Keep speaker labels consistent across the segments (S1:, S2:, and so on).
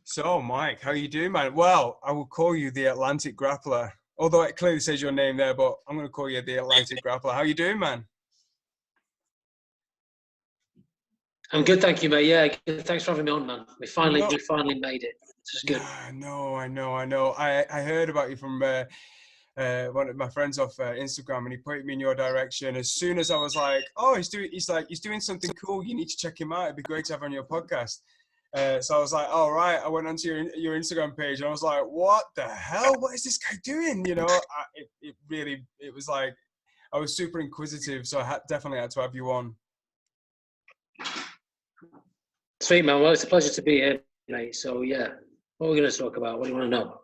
S1: So, Mike, how you doing, man? Well, I will call you the Atlantic Grappler, although it clearly says your name there, but I'm going to call you the Atlantic Grappler. How you doing, man?
S2: I'm good, thank you, mate. Yeah, good. Thanks for having me on, man. We finally
S1: No,
S2: made it. This is good.
S1: I know. I heard about you from one of my friends off Instagram, and he pointed me in your direction. As soon as I was like, "Oh, he's doing something cool. You need to check him out. It'd be great to have on your podcast." So I was like, "All right." I went onto your Instagram page, and I was like, "What the hell? What is this guy doing?" You know, it was like I was super inquisitive, so I definitely had to have you on.
S2: Sweet, man. Well, it's a pleasure to be here, mate. So, yeah, what are we going to talk about? What do you want to know?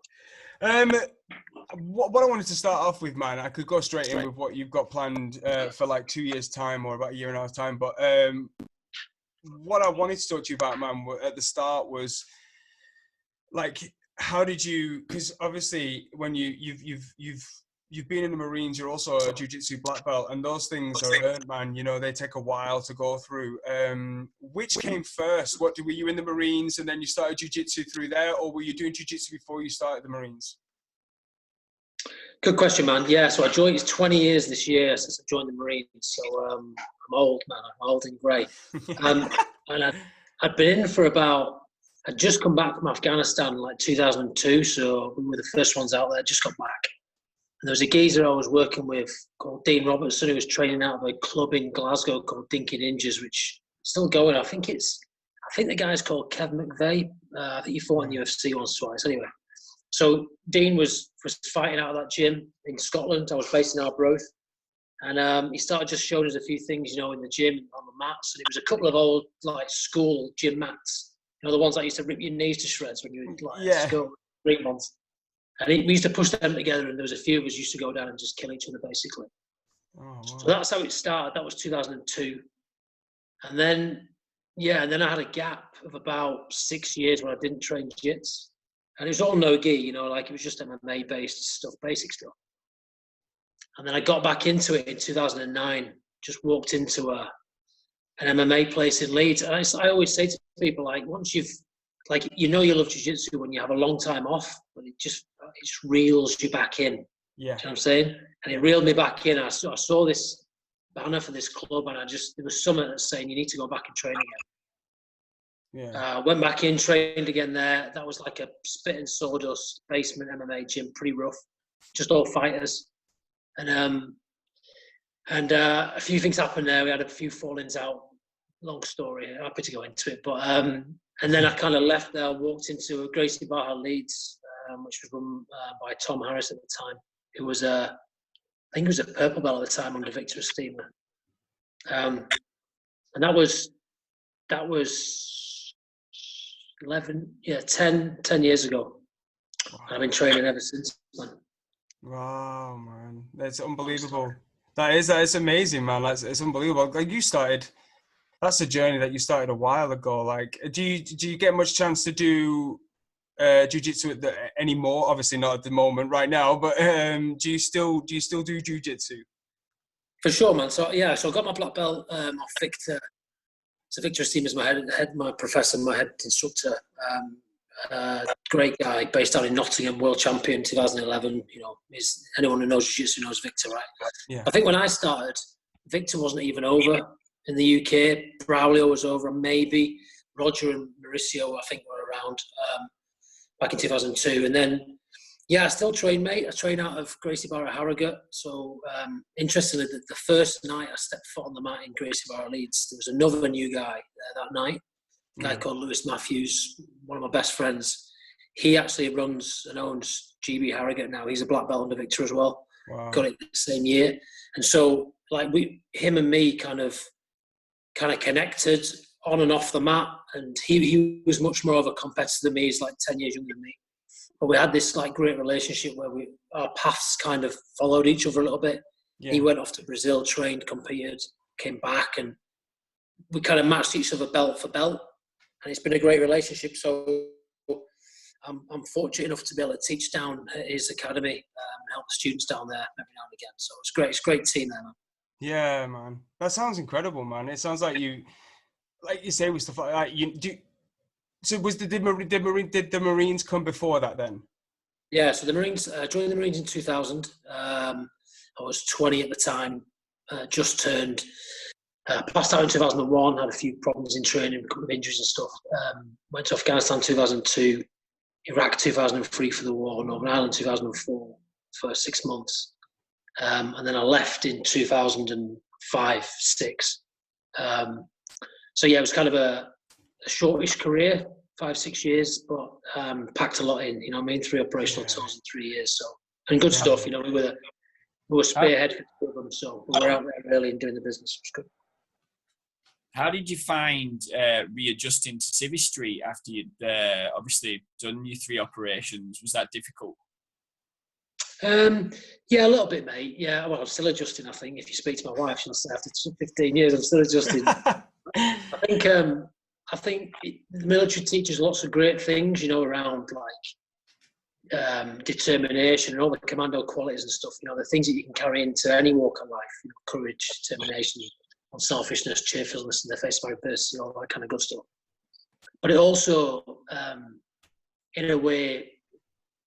S1: What I wanted to start off with, man, I could go straight in with what you've got planned for like 2 years' time or about a year and a half time. But what I wanted to talk to you about, man, at the start was like, how did you? Because obviously, when you've been in the Marines, you're also a jiu-jitsu black belt, and those things are earned, man. You know, they take a while to go through. Which came first? Were you in the Marines and then you started jiu-jitsu through there, or were you doing jiu-jitsu before you started the Marines?
S2: Good question, man. Yeah, so I joined. It's 20 years this year since I joined the Marines. So I'm old, man. I'm old and grey. And I'd been in for about. I'd just come back from Afghanistan in like 2002, so we were the first ones out there. Just got back. And there was a geezer I was working with called Dean Robertson, who was training out of a club in Glasgow called Dinky Ninjas, which is still going. I think the guy's called Kev McVeigh. I think he fought in the UFC once, twice. Anyway, so Dean was fighting out of that gym in Scotland. I was based in Arbroath. And he started just showing us a few things, you know, in the gym on the mats. And it was a couple of old, like, school gym mats. You know, the ones that used to rip your knees to shreds when you were, like, at school, 3 months. And we used to push them together, and there was a few of us used to go down and just kill each other, basically. Oh, wow. So that's how it started. That was 2002. And then I had a gap of about 6 years where I didn't train jits. And it was all no-gi, you know, like it was just MMA-based stuff, basic stuff. And then I got back into it in 2009, just walked into an MMA place in Leeds. And I always say to people, like, once you've, like, you know you love jiu-jitsu when you have a long time off, but it just reels you back in. Yeah. You know what I'm saying? And it reeled me back in. I saw this banner for this club, and there was something that's saying you need to go back and train again. Yeah. Went back in, trained again there. That was like a spit and sawdust basement MMA gym, pretty rough, just all fighters. And a few things happened there. We had a few fallings out. Long story. I'm happy to go into it, but and then I kind of left there, walked into Gracie Barra Leeds, which was run by Tom Harris at the time, who was I think he was a purple belt at the time under Victor Estima. And that was 10 years ago. Wow. And I've been training ever since, man.
S1: Wow, man. That's unbelievable. That is amazing, man. It's unbelievable. Like, you started, that's a journey that you started a while ago. Like, do you get much chance to do jiu-jitsu anymore? Obviously not at the moment right now, but do you still do jiu-jitsu?
S2: For sure, man. So I got my black belt off Victor. So Victor Esteem is my professor, my head instructor. Great guy, based out in Nottingham, world champion 2011. You know, anyone who knows jiu-jitsu knows Victor, right? Yeah. I think when I started, Victor wasn't even over in the UK. Braulio was over, and maybe Roger and Mauricio, I think, were around back in 2002. And then, I still train, mate. I train out of Gracie Barra Harrogate. So, interestingly, the first night I stepped foot on the mat in Gracie Barra Leeds, there was another new guy there that night. A guy called Lewis Matthews, one of my best friends. He actually runs and owns GB Harrogate now. He's a black belt under Victor as well. Wow. Got it the same year. And so, like, him and me kind of connected on and off the mat. And he was much more of a competitor than me. He's like 10 years younger than me. But we had this like great relationship where our paths kind of followed each other a little bit. Yeah. He went off to Brazil, trained, competed, came back, and we kind of matched each other belt for belt. And it's been a great relationship. So I'm fortunate enough to be able to teach down at his academy, help the students down there every now and again. So it's great. It's a great team there, man.
S1: Yeah, man. That sounds incredible, man. It sounds like you say with stuff like that. So did the Marines come before that then?
S2: Yeah, so the Marines, joined the Marines in 2000. I was 20 at the time, just turned, passed out in 2001, had a few problems in training, a couple of injuries and stuff. Went to Afghanistan 2002, Iraq 2003 for the war, Northern Ireland 2004 for 6 months. And then I left in 2005, 6. So yeah, it was kind of a shortish career, 5-6 years, but packed a lot in. You know what I mean? 3 operational tours in 3 years. So and good stuff. You know, we were spearhead for them, so we were out there early and doing the business. It was good.
S3: How did you find readjusting to Civvy Street after you'd obviously done your 3 operations? Was that difficult?
S2: Yeah, a little bit, mate. Yeah, well, I'm still adjusting. I think if you speak to my wife, she'll say after 15 years, I'm still adjusting. I think the military teaches lots of great things, you know, around like determination and all the commando qualities and stuff. You know, the things that you can carry into any walk of life. You know, courage, determination, unselfishness, cheerfulness in the face of adversity, all that kind of good stuff. But it also, in a way,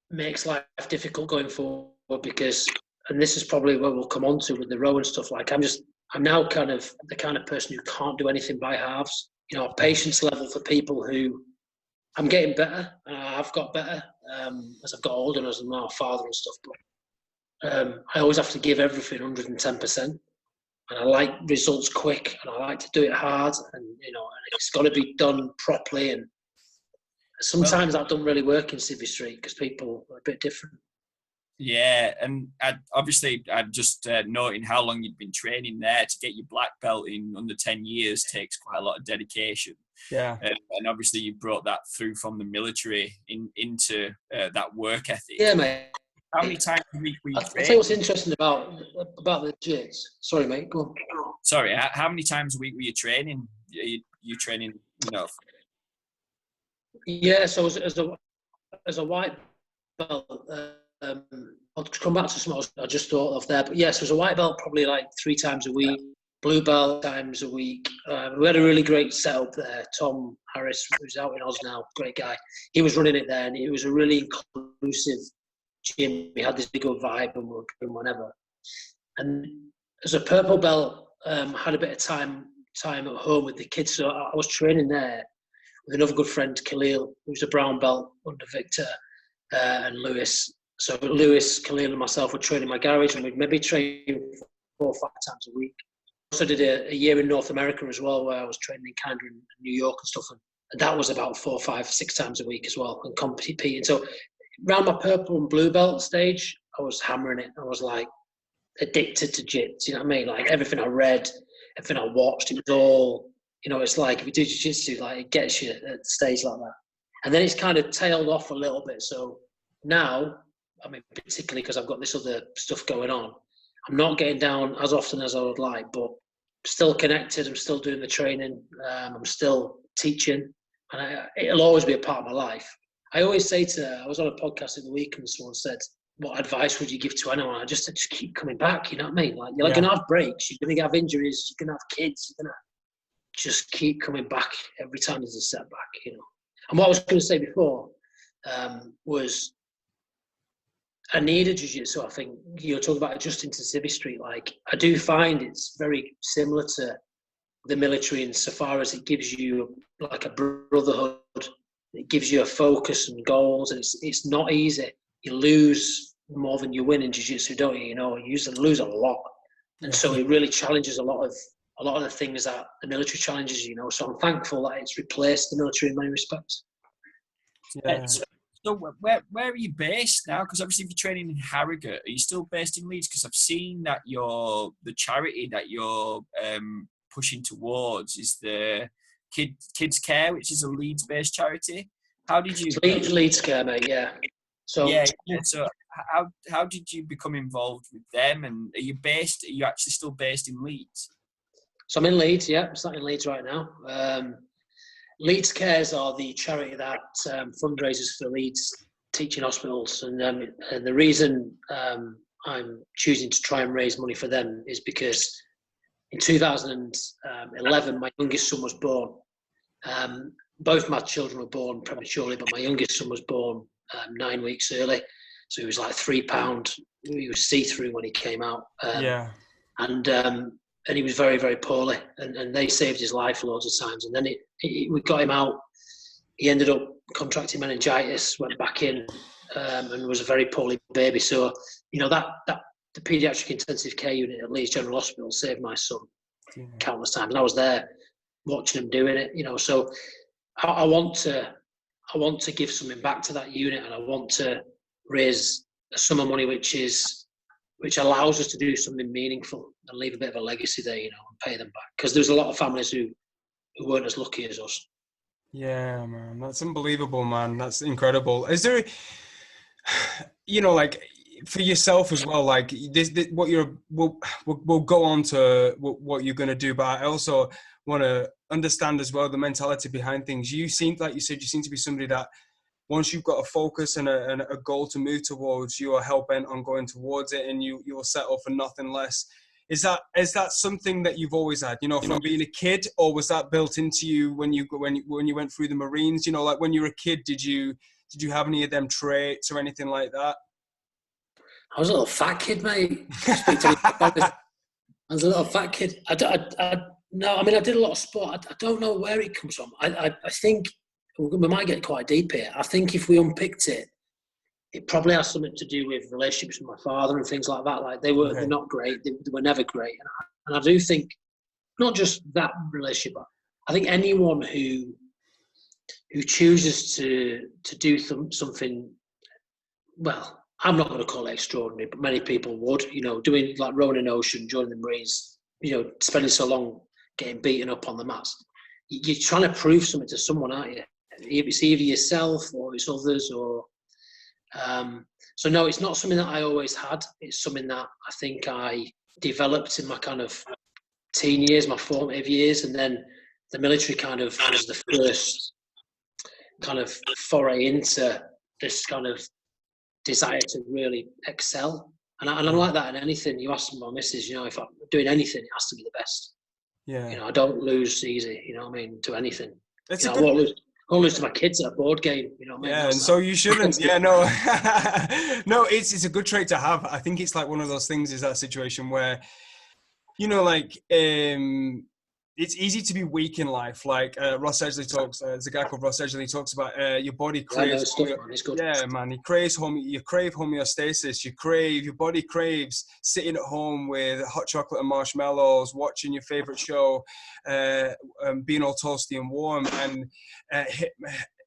S2: makes life difficult going forward because, and this is probably what we'll come on to with the row and stuff. Like I'm now kind of the kind of person who can't do anything by halves. You know, patience level for people who I'm getting better. I've got better as I've got older and as I'm now a father and stuff. But I always have to give everything 110%. And I like results quick and I like to do it hard. And, you know, it's got to be done properly. And sometimes that doesn't really work in Civvy Street because people are a bit different.
S3: Yeah, and I'm just noting how long you'd been training there. To get your black belt in under 10 years takes quite a lot of dedication.
S1: Yeah.
S3: And obviously you brought that through from the military into that work ethic.
S2: Yeah, mate.
S3: How many times a week were you training?
S2: I'll tell you what's interesting about the jits. Sorry, mate, go on.
S3: Sorry, how many times a week were you training? You training, you know?
S2: Yeah, so as a white belt, I'll come back to something I just thought of there. But yes, as a white belt, probably like 3 times a week. Blue belt times a week. We had a really great setup there. Tom Harris, who's out in Oz now, great guy. He was running it there, and it was a really inclusive gym. We had this big old vibe, and we were doing whatever. And as a purple belt, had a bit of time at home with the kids. So I was training there with another good friend, Khalil, who's a brown belt under Victor and Lewis. So Lewis, Khalil, and myself were training in my garage, and we'd maybe train 4 or 5 times a week. Also did a year in North America as well, where I was training in Canada and New York and stuff, and that was about 4, 5, 6 times a week as well, and competing. So around my purple and blue belt stage, I was hammering it. I was like addicted to jits. You know what I mean? Like everything I read, everything I watched, it was all, you know, it's like if you do jiu-jitsu, like it gets you at the stage like that. And then it's kind of tailed off a little bit. So now, I mean, particularly because I've got this other stuff going on, I'm not getting down as often as I would like, but still connected. I'm still doing the training. I'm still teaching, and it'll always be a part of my life. I always say I was on a podcast in the week and someone said, what advice would you give to anyone? I just said, just keep coming back. You know what I mean? Like, you're going to have breaks. You're going to have injuries. You're going to have kids. You're going to just keep coming back every time there's a setback, you know. And what I was going to say before was I needed jiu-jitsu. I think you're talking about adjusting to Civvy Street. Like, I do find it's very similar to the military insofar as it gives you like a brotherhood. It gives you a focus and goals, and it's not easy. You lose more than you win in jiu-jitsu, don't you? You know, you usually lose a lot, and so it really challenges a lot of the things that the military challenges. You know, so I'm thankful that it's replaced the military in many respects.
S3: Yeah. So where are you based now? Because obviously if you're training in Harrogate, are you still based in Leeds? Because I've seen that the charity that you're pushing towards is the Kids Care, which is a Leeds-based charity. How did you...
S2: Leeds Care, mate, yeah. So
S3: how did you become involved with them? And are you actually still based in Leeds?
S2: So I'm in Leeds, yeah. I'm sat in Leeds right now. Leeds Cares are the charity that fundraises for Leeds teaching hospitals, and the reason I'm choosing to try and raise money for them is because in 2011 my youngest son was born. both my children were born prematurely, but my youngest son was born 9 weeks early. So he was like 3 pound. He was see-through when he came out. And he was very, very poorly. And they saved his life loads of times. And then we got him out. He ended up contracting meningitis, went back in, and was a very poorly baby. So, you know, that the paediatric intensive care unit at Leeds General Hospital saved my son countless times. And I was there watching him doing it, you know. So I want to give something back to that unit, and I want to raise a sum of money which allows us to do something meaningful and leave a bit of a legacy there, you know, and pay them back. Because there's a lot of families who weren't as lucky as us. Yeah,
S1: man, that's unbelievable, man. That's incredible. Is there, you know, like for yourself as well, like this what we'll go on to what you're going to do, but I also want to understand as well the mentality behind things. You seem, like you said, you seem to be somebody that once you've got a focus and a goal to move towards, you are hell-bent on going towards it, and you'll settle for nothing less. Is that something that you've always had, you know, from being a kid, or was that built into you when you went through the Marines? You know, like when you were a kid, did you have any of them traits or anything like that?
S2: I was a little fat kid, mate. I was a little fat kid. No, I mean, I did a lot of sport. I don't know where it comes from. I think we might get quite deep here. I think if we unpicked it, it probably has something to do with relationships with my father and things like that. Like they're not great. They were never great. And I do think not just that relationship, but I think anyone who chooses to do something, well, I'm not going to call it extraordinary, but many people would, you know, doing like rowing an ocean, joining the Marines, you know, spending so long getting beaten up on the mats. You're trying to prove something to someone, aren't you? It's either yourself or it's others, or so no, it's not something that I always had. It's something that I think I developed in my kind of teen years, my formative years, and then the military kind of was the first kind of foray into this kind of desire to really excel. And I'm like that in anything. You ask my missus, you know, if I'm doing anything, it has to be the best. Yeah. You know, I don't lose easy, you know what I mean, to anything.
S1: It's
S2: I won't lose to my kids at a board game, you know what I mean?
S1: Yeah, and so you shouldn't. Yeah, no. No, it's a good trait to have. I think it's like one of those things, is that situation where, you know, like, it's easy to be weak in life. Like Ross Edgley talks, there's a guy called Ross Edgley, talks about your body craves. Yeah, man, you crave homeostasis. Your body craves sitting at home with hot chocolate and marshmallows, watching your favorite show, being all toasty and warm. And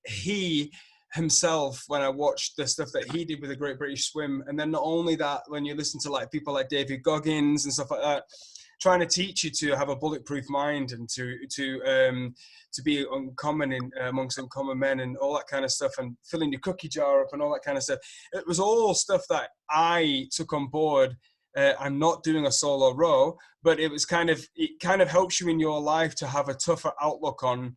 S1: he himself, when I watched the stuff that he did with the Great British Swim, and then not only that, when you listen to like people like David Goggins and stuff like that, trying to teach you to have a bulletproof mind and to be uncommon amongst uncommon men and all that kind of stuff, and filling your cookie jar up and all that kind of stuff. It was all stuff that I took on board. I'm not doing a solo row, but it kind of helps you in your life to have a tougher outlook on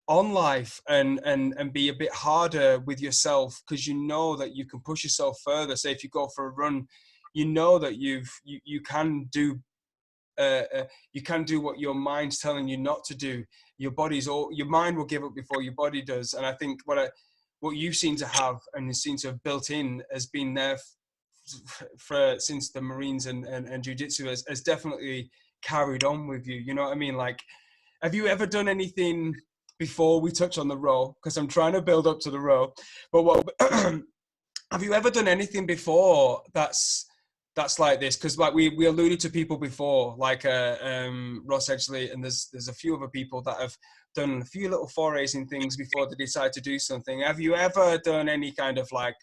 S1: life and be a bit harder with yourself, because you know that you can push yourself further. Say if you go for a run, you know that you can do. You can do what your mind's telling you not to do. Your mind will give up before your body does. And I think what you seem to have and seem to have built in has been there since the Marines and Jiu-Jitsu has definitely carried on with you. You know what I mean? Like, have you ever done anything before we touch on the row? Because I'm trying to build up to the row. But have you ever done anything before that's like this? Because like we alluded to people before, like Ross Edgley, and there's a few other people that have done a few little forays in things before they decide to do something. Have you ever done any kind of like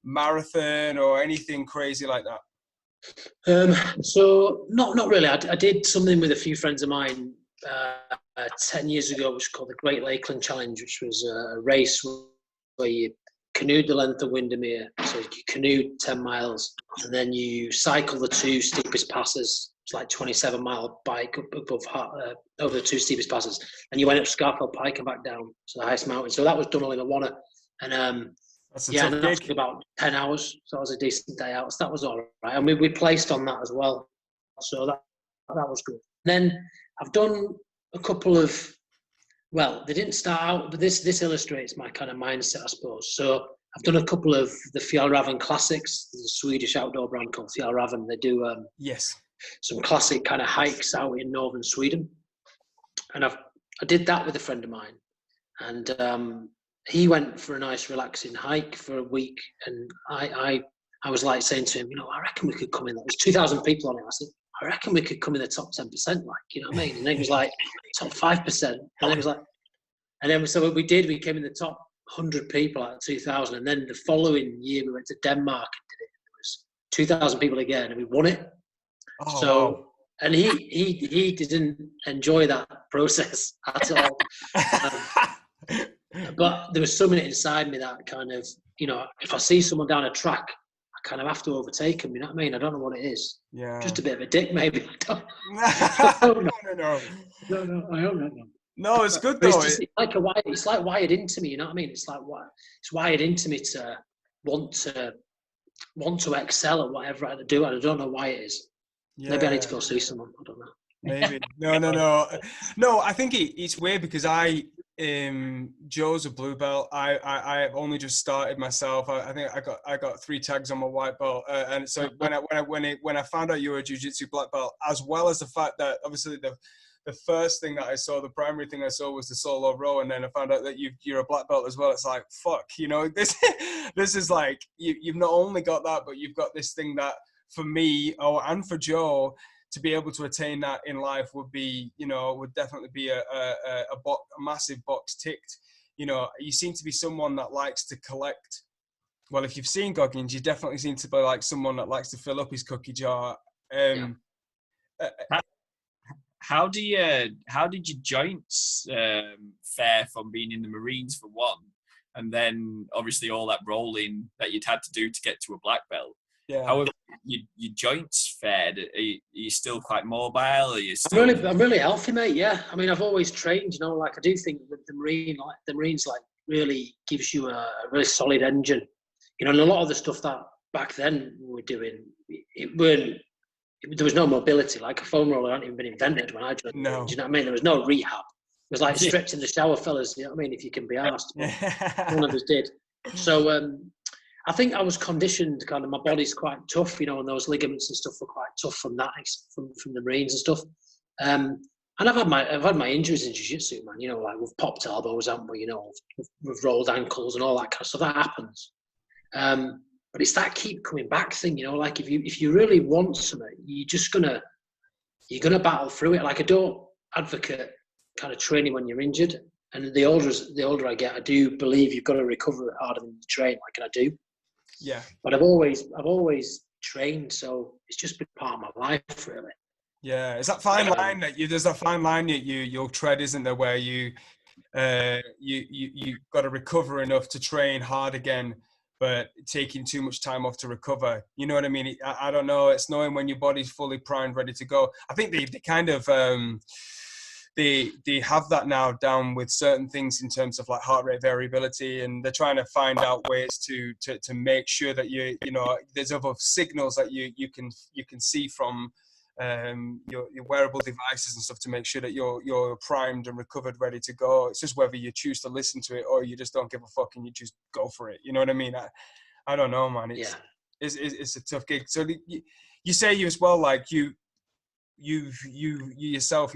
S1: marathon or anything crazy like
S2: that? So not really. I did something with a few friends of mine 10 years ago, which was called the Great Lakeland Challenge, which was a race where you canoed the length of Windermere. So you canoed 10 miles, and then you cycle the 2 steepest passes. It's like 27-mile bike over the 2 steepest passes, and you went up Scarfell Pike and back down to the highest mountain. So that was done all in a wanna, and that took about 10 hours. So that was a decent day out. So that was all right, and we placed on that as well. So that was good. And then I've done a couple of Well, they didn't start out, but this illustrates my kind of mindset, I suppose. So I've done a couple of the Fjällräven classics. There's a Swedish outdoor brand called Fjällräven. They do
S1: yes,
S2: some classic kind of hikes out in northern Sweden, and I did that with a friend of mine, and he went for a nice relaxing hike for a week, and I was like saying to him, I reckon we could come in. There was 2,000 people on it. I said, I reckon we could come in the top 10%, like, you know what I mean? And then he was like, top 5%. And then it was like, so what we did, we came in the top 100 people out of 2,000. And then the following year, we went to Denmark and did it. There was 2,000 people again, and we won it.
S1: oh,
S2: So,
S1: wow.
S2: and he didn't enjoy that process at all. But there was something inside me that kind of, if I see someone down a track, I kind of have to overtake them. You know what I mean? I don't know what it is.
S1: Yeah.
S2: Just a bit of a dick, maybe.
S1: No.
S2: No, I hope not.
S1: No, it's good
S2: But
S1: though.
S2: it's like wired into me. You know what I mean? It's wired into me to want to excel at whatever I do. And I don't know why it is. Yeah. Maybe I need to go see someone. I don't know.
S1: Maybe. No. I think it's weird because Joe's a blue belt. I've only just started myself. I think I got 3 tags on my white belt, and so when I found out you were a jiu-jitsu black belt, as well as the fact that obviously the first thing that I saw, the primary thing I saw was the solo row, and then I found out that you're a black belt as well. It's like, fuck, this is like you've not only got that, but you've got this thing that for me, and for Joe, to be able to attain that in life would be, would definitely be a massive box ticked. You seem to be someone that likes to collect. Well, if you've seen Goggins, you definitely seem to be like someone that likes to fill up his cookie jar.
S3: How did your joints fare from being in the Marines for one, and then obviously all that rolling that you'd had to do to get to a black belt?
S1: Yeah.
S3: However, your joints fared. Are you still quite mobile? Are you still...
S2: I'm really healthy, mate. Yeah. I mean, I've always trained. I do think that the Marines really gives you a really solid engine. And a lot of the stuff that back then we were doing, there was no mobility. Like a foam roller hadn't even been invented when I joined.
S1: No.
S2: Do you know what I mean? There was no rehab. It was like stretching the shower, fellas. You know what I mean? If you can be asked, none of us did. So. I think I was conditioned, kind of, my body's quite tough, and those ligaments and stuff were quite tough from that, from the Marines and stuff. And I've had my injuries in jiu-jitsu, man. Like we've popped elbows, haven't we? We've rolled ankles and all that kind of stuff. That happens. But it's that keep coming back thing, Like if you really want something, you're gonna battle through it. Like I don't advocate kind of training when you're injured. And the older I get, I do believe you've got to recover harder than you train, like I do.
S1: Yeah.
S2: But I've always trained, so it's just been part of my life, really.
S1: Yeah, it's that fine line there's that fine line you'll tread, isn't there, where you got to recover enough to train hard again, but taking too much time off to recover. You know what I mean? I don't know. It's knowing when your body's fully primed, ready to go. I think they kind of they have that now down with certain things in terms of like heart rate variability, and they're trying to find out ways to make sure that there's other signals that you can see from your wearable devices and stuff to make sure that you're primed and recovered, ready to go. It's just whether you choose to listen to it or you just don't give a fuck and you just go for it. You know what I mean? I don't know, man. It's a tough gig. So you say you as well, like you yourself,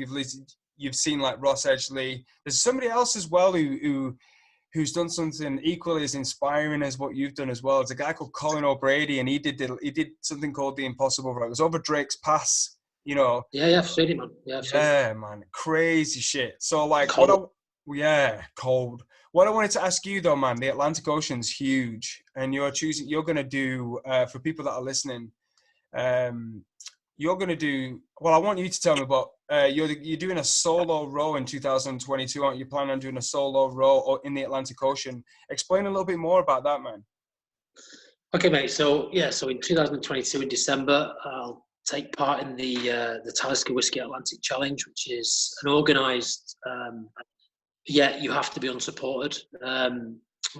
S1: you've seen like Ross Edgley. There's somebody else as well who's done something equally as inspiring as what you've done as well. It's a guy called Colin O'Brady, and he did something called the Impossible Route. It was over Drake's Pass,
S2: Yeah, I've seen it, man.
S1: Yeah, man, crazy shit. So like,
S2: cold.
S1: Cold. What I wanted to ask you though, man, the Atlantic Ocean's huge, and you're going to do for people that are listening. You're going to do, well, I want you to tell me about, you're doing a solo row in 2022, aren't you? Planning on doing a solo row in the Atlantic Ocean. Explain a little bit more about that, man.
S2: Okay, mate. So in 2022 in December, I'll take part in the Talisker Whiskey Atlantic Challenge, which is an organised, you have to be unsupported,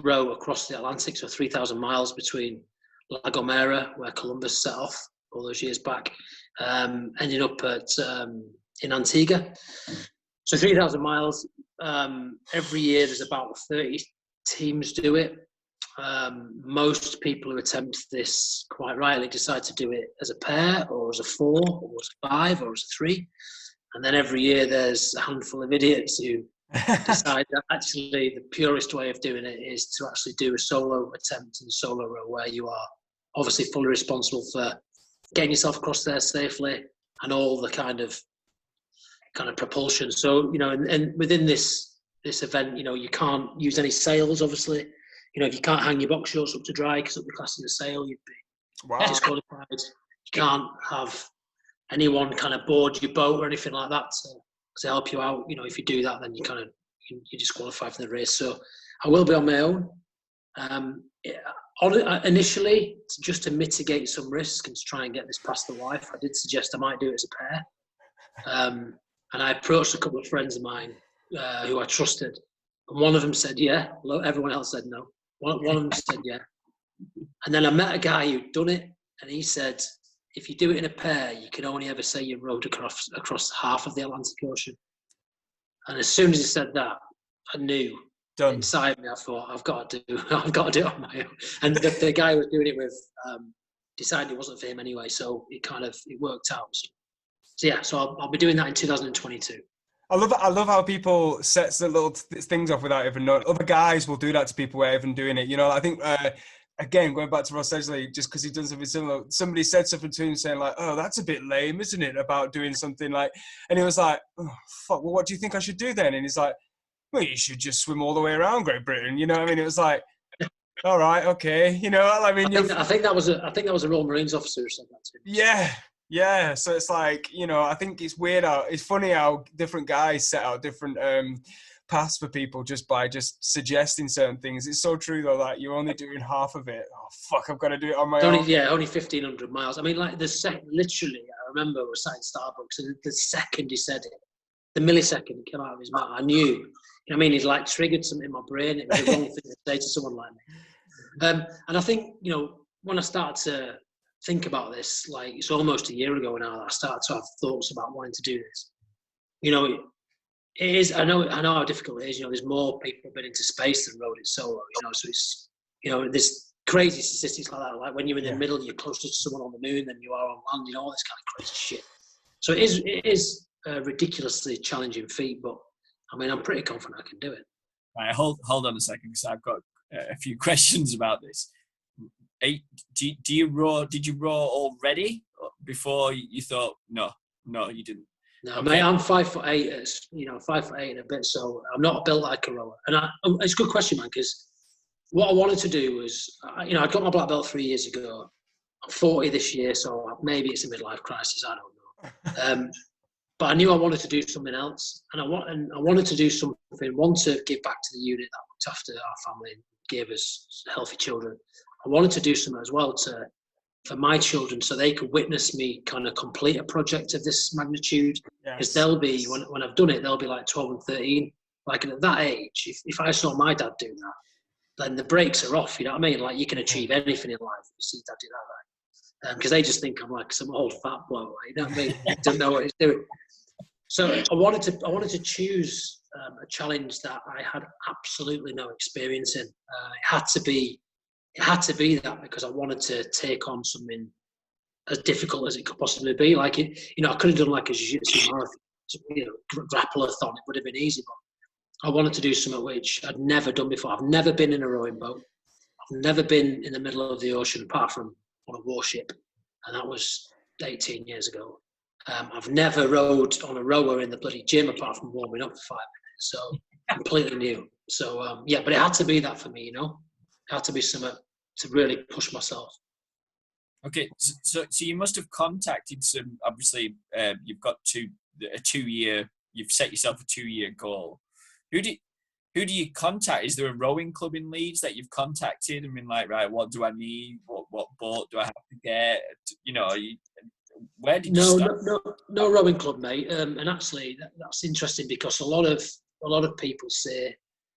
S2: row across the Atlantic, so 3,000 miles between La Gomera, where Columbus set off all those years back, ending up in Antigua. So 3,000 miles. Every year there's about 30 teams do it. Most people who attempt this quite rightly decide to do it as a pair or as a 4 or as a 5 or as a 3. And then every year there's a handful of idiots who decide that actually the purest way of doing it is to actually do a solo attempt and solo row, where you are obviously fully responsible for getting yourself across there safely and all the kind of propulsion. So, and within this event, you can't use any sails, obviously. If you can't hang your box shorts up to dry because it'll be classed as a sail, you'd be disqualified. You can't have anyone kind of board your boat or anything like that to help you out. If you do that, then you're disqualified from the race. So I will be on my own. Initially, just to mitigate some risk and to try and get this past the wife, I did suggest I might do it as a pair. And I approached a couple of friends of mine who I trusted. And one of them said, yeah. Everyone else said no. One of them said, yeah. And then I met a guy who'd done it. And he said, if you do it in a pair, you can only ever say you rowed across half of the Atlantic Ocean. And as soon as he said that, I knew. Done. Inside me, I thought, I've got to do it on my own. And the guy who was doing it with decided it wasn't for him anyway. So it worked out. So yeah, so I'll be doing that in 2022.
S1: I love how people set the little things off without even knowing. Other guys will do that to people without even doing it. I think, again, going back to Ross Edgley, just because he done something similar, somebody said something to him saying like, oh, that's a bit lame, isn't it, about doing something like, and he was like, oh, fuck, well, what do you think I should do then? And he's like, well, you should just swim all the way around Great Britain. You know what I mean? It was like, all right, okay. I mean,
S2: I think that was a Royal Marines officer who said that to him.
S1: Yeah, so it's like, I think it's weird it's funny how different guys set out different paths for people just by suggesting certain things. It's so true though, that you're only doing half of it. Oh fuck, I've got to do it on my own.
S2: Only 1,500 miles. I mean, like literally, I remember we were sat in Starbucks and the second he said it, the millisecond it came out of his mouth, I knew. He's like triggered something in my brain. It was the wrong thing to say to someone like me. And I think, when I started to think about this, like it's almost a year ago now that I started to have thoughts about wanting to do this. It is. I know how difficult it is. There's more people have been into space than rode it solo. So it's there's crazy statistics like that. Like when you're in the middle, you're closer to someone on the moon than you are on land. All this kind of crazy shit. So it is a ridiculously challenging feat, but I mean, I'm pretty confident I can do it.
S3: Right, hold on a second, because I've got a few questions about this. Did you row already before you thought no you didn't?
S2: No, okay. Mate, I'm 5'8", 5'8" and a bit, so I'm not built like a rower. And it's a good question, man, because what I wanted to do was, I got my black belt 3 years ago. I'm 40 this year, so maybe it's a midlife crisis, I don't know. But I knew I wanted to do something else, and I wanted to do something. One, to give back to the unit that looked after our family and gave us healthy children. I wanted to do something as well for my children, so they could witness me kind of complete a project of this magnitude. Because they'll be, when I've done it, they'll be like 12 and 13. Like at that age, if I saw my dad do that, then the brakes are off. You know what I mean? Like you can achieve anything in life if you see dad do that. Because they just think I'm like some old fat bloke. You know what I mean? Don't know what he's doing. So I wanted to choose a challenge that I had absolutely no experience in. It had to be that, because I wanted to take on something as difficult as it could possibly be. Like it, I could have done like a jiu-jitsu marathon, grappler-thon. It would have been easy, but I wanted to do something which I'd never done before. I've never been in a rowing boat. I've never been in the middle of the ocean apart from on a warship, and that was 18 years ago. I've never rowed on a rower in the bloody gym apart from warming up for 5 minutes, so completely new. So but it had to be that for me, It had to be something to really push myself.
S3: Okay, so you must have contacted some. Obviously, you've got a 2 year. You've set yourself a 2 year goal. Who do you contact? Is there a rowing club in Leeds that you've contacted and been like, right, what do I need? What boat do I have to get? Where did you start?
S2: No rowing club, mate. And actually, that's interesting, because a lot of people say,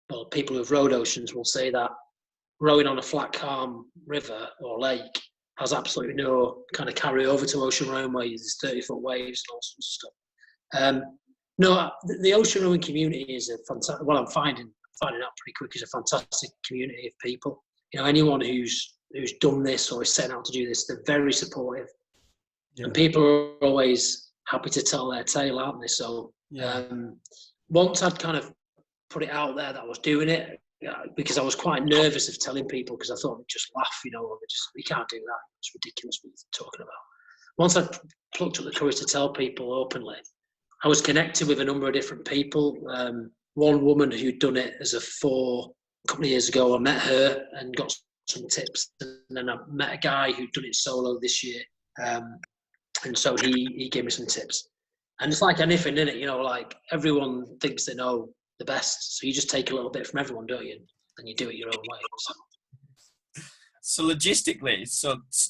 S2: well, people who've rowed oceans will say that rowing on a flat, calm river or lake has absolutely no kind of carry over to ocean rowing, where there's 30-foot waves and all sorts of stuff. No, the ocean rowing community is a fantastic. Well, I'm finding out pretty quick is a fantastic community of people. Anyone who's done this or is setting out to do this, they're very supportive, and people are always happy to tell their tale, aren't they? So once I'd kind of put it out there that I was doing it, because I was quite nervous of telling people because I thought they'd just laugh, we can't do that. It's ridiculous what you're talking about. Once I plucked up the courage to tell people openly, I was connected with a number of different people. One woman who'd done it as a couple of years ago, I met her and got some tips. And then I met a guy who'd done it solo this year. And so he gave me some tips. And it's like anything, isn't it? Like everyone thinks they know the best. So you just take a little bit from everyone, don't you? And you do it your own way.
S3: So logistically,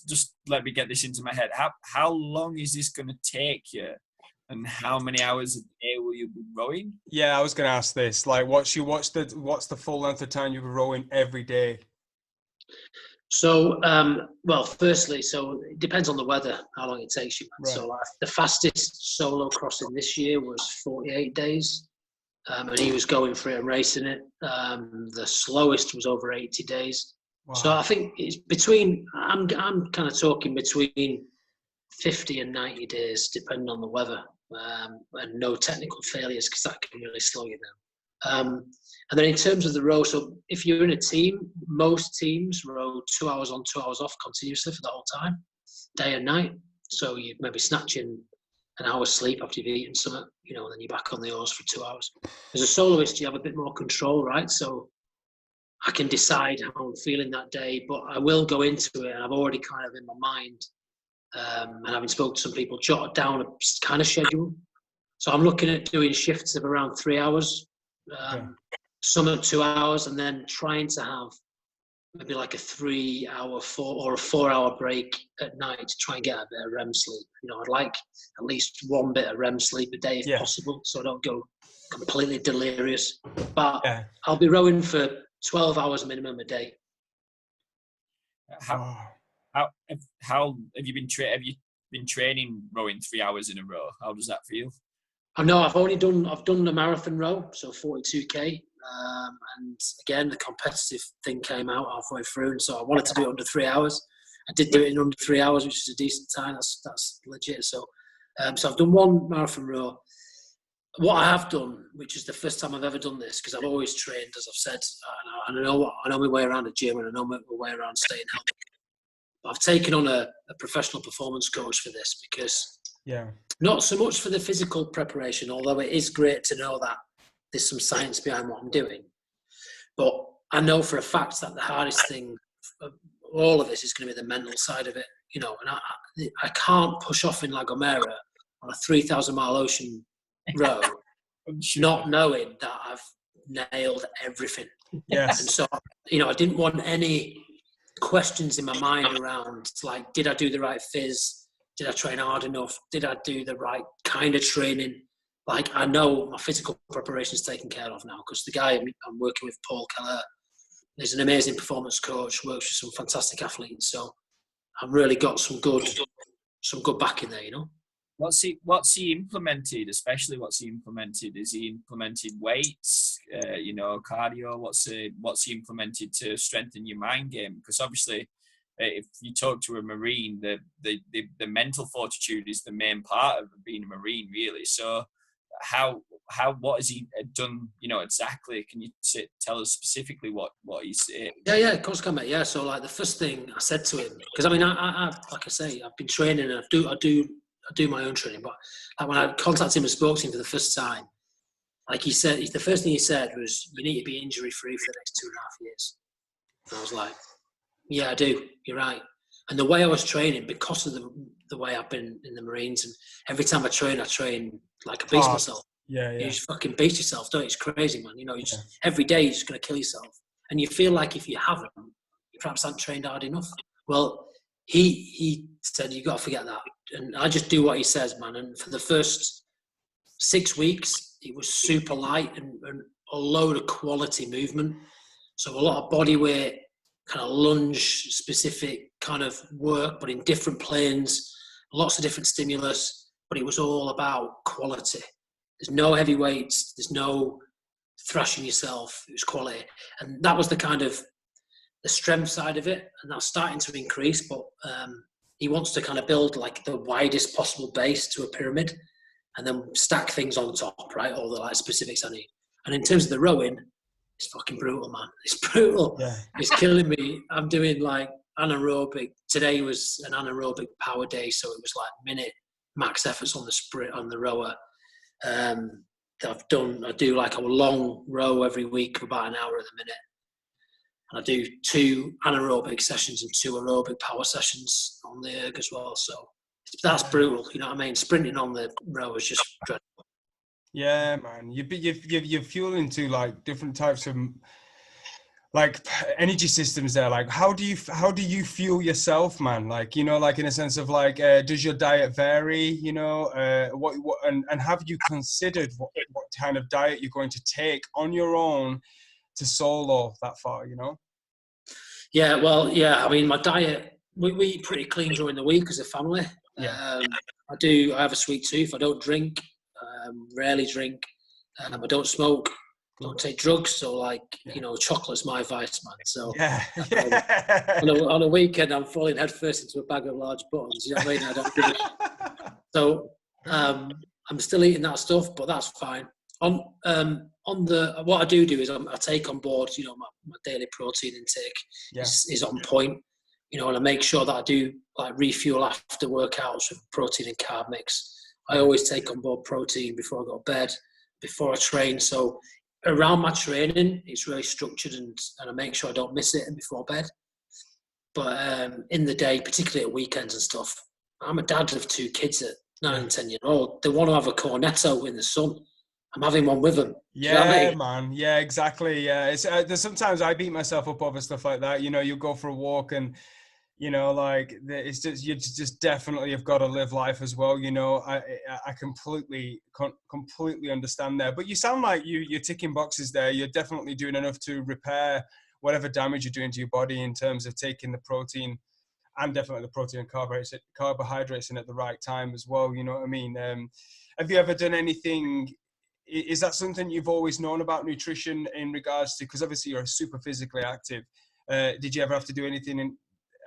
S3: just let me get this into my head. How long is this going to take you? And how many hours a day will you be rowing? Yeah,
S1: I was going to ask this. Like, what's the full length of time you'll be rowing every day?
S2: So, firstly, it depends on the weather, how long it takes you. Right. So, the fastest solo crossing this year was 48 days, and he was going for it and racing it. The slowest was over 80 days. Wow. So, I think it's I'm kind of talking between 50 and 90 days, depending on the weather. And no technical failures, because that can really slow you down. And then in terms of the row, so if you're in a team, most teams row 2 hours on, 2 hours off continuously for the whole time, day and night. So you maybe snatching an hour's sleep after you've eaten something, and then you're back on the oars for 2 hours. As a soloist, you have a bit more control, right? So I can decide how I'm feeling that day, but I will go into it, and I've already kind of in my mind, and having spoken to some people, jotted down a kind of schedule. So I'm looking at doing shifts of around 3 hours, some at 2 hours, and then trying to have maybe like a 3 hour or a 4 hour break at night to try and get a bit of REM sleep. I'd like at least one bit of REM sleep a day if possible, so I don't go completely delirious. But I'll be rowing for 12 hours minimum a day.
S3: How have you been training rowing 3 hours in a row? How does that feel?
S2: I know I've done the marathon row, so 42k, and again the competitive thing came out halfway through, and so I wanted to do it under 3 hours. I did do it in under 3 hours, which is a decent time. That's legit. So I've done one marathon row. What I have done, which is the first time I've ever done this, because I've always trained, as I've said, and I know my way around a gym, and I know my way around staying healthy. I've taken on a professional performance coach for this, because not so much for the physical preparation, although it is great to know that there's some science behind what I'm doing. But I know for a fact that the hardest thing of all of this is going to be the mental side of it, and I can't push off in La Gomera on a 3,000-mile ocean row not knowing that I've nailed everything. Yes. And so, I didn't want any questions in my mind around, like, did I do the right phys? Did I train hard enough? Did I do the right kind of training? Like, I know my physical preparation is taken care of now, because the guy I'm working with, Paul Keller, is an amazing performance coach, works with some fantastic athletes. So I've really got some good backing there,
S3: What's he implemented? Especially what's he implemented? Is he implemented weights? Cardio. What's he implemented to strengthen your mind game? Because obviously, if you talk to a Marine, the mental fortitude is the main part of being a Marine, really. So, what has he done? Exactly. Can you tell us specifically what he said?
S2: Yeah, of course, mate. Yeah. So, like, the first thing I said to him, because I like I say, I've been training, and I do my own training, but like when I contacted him and spoke to him for the first time, like he said, the first thing he said was, "You need to be injury free for the next 2.5 years." And I was like, "Yeah, I do. You're right." And the way I was training, because of the way I've been in the Marines, and every time I train like a beast myself. Yeah. You just fucking beat yourself, don't you? It's crazy, man. Every day you're just going to kill yourself, and you feel like if you haven't, you perhaps haven't trained hard enough. Well, he said, "You got to forget that." And I just do what he says, man. And for the first 6 weeks, it was super light and a load of quality movement. So a lot of body weight, kind of lunge specific kind of work, but in different planes, lots of different stimulus, but it was all about quality. There's no heavy weights. There's no thrashing yourself. It was quality. And that was the kind of the strength side of it. And that's starting to increase. But he wants to kind of build like the widest possible base to a pyramid and then stack things on top, right? All the like specifics I need. And in terms of the rowing, it's fucking brutal, man. It's brutal.
S1: Yeah.
S2: It's killing me. I'm doing like anaerobic. Today was an anaerobic power day. So it was like minute max efforts on the sprint, on the rower. I do like a long row every week for about an hour at the minute. And I do 2 anaerobic sessions and 2 aerobic power sessions on the erg as well. So that's brutal. You know what I mean? Sprinting on the row is just dreadful.
S1: Yeah, man. You're fueling to like different types of like energy systems there. Like how do you fuel yourself, man? Like, you know, like in a sense of like, does your diet vary, you know, and have you considered what kind of diet you're going to take on your own to solo that far, you know?
S2: Yeah, well, yeah. I mean, my diet, we eat pretty clean during the week as a family.
S1: Yeah.
S2: I have a sweet tooth. I don't drink, rarely drink. I don't smoke, don't take drugs. So like, you know, chocolate's my vice, man. So
S1: yeah.
S2: on a weekend, I'm falling headfirst into a bag of large buttons. You know what I mean? I don't give a shit. So I'm still eating that stuff, but that's fine. What I do is I take on board, you know, my daily protein intake is on point, you know, and I make sure that I do like refuel after workouts with protein and carb mix. I always take on board protein before I go to bed, before I train. So around my training, it's really structured and I make sure I don't miss it before bed. But in the day, particularly at weekends and stuff, I'm a dad of 2 kids at 9 and 10 years old. They want to have a cornetto in the sun. I'm having one with them.
S1: Yeah, you know what I mean? Man. Yeah, exactly. Yeah, it's there's sometimes I beat myself up over stuff like that. You know, you go for a walk and, you know, like it's just you just definitely have got to live life as well. You know, I completely understand there. But you sound like you're ticking boxes there. You're definitely doing enough to repair whatever damage you're doing to your body in terms of taking the protein and definitely the protein and carbohydrates in at the right time as well. You know what I mean? Have you ever done anything? Is that something you've always known about nutrition in regards to, because obviously you're super physically active. Did you ever have to do anything?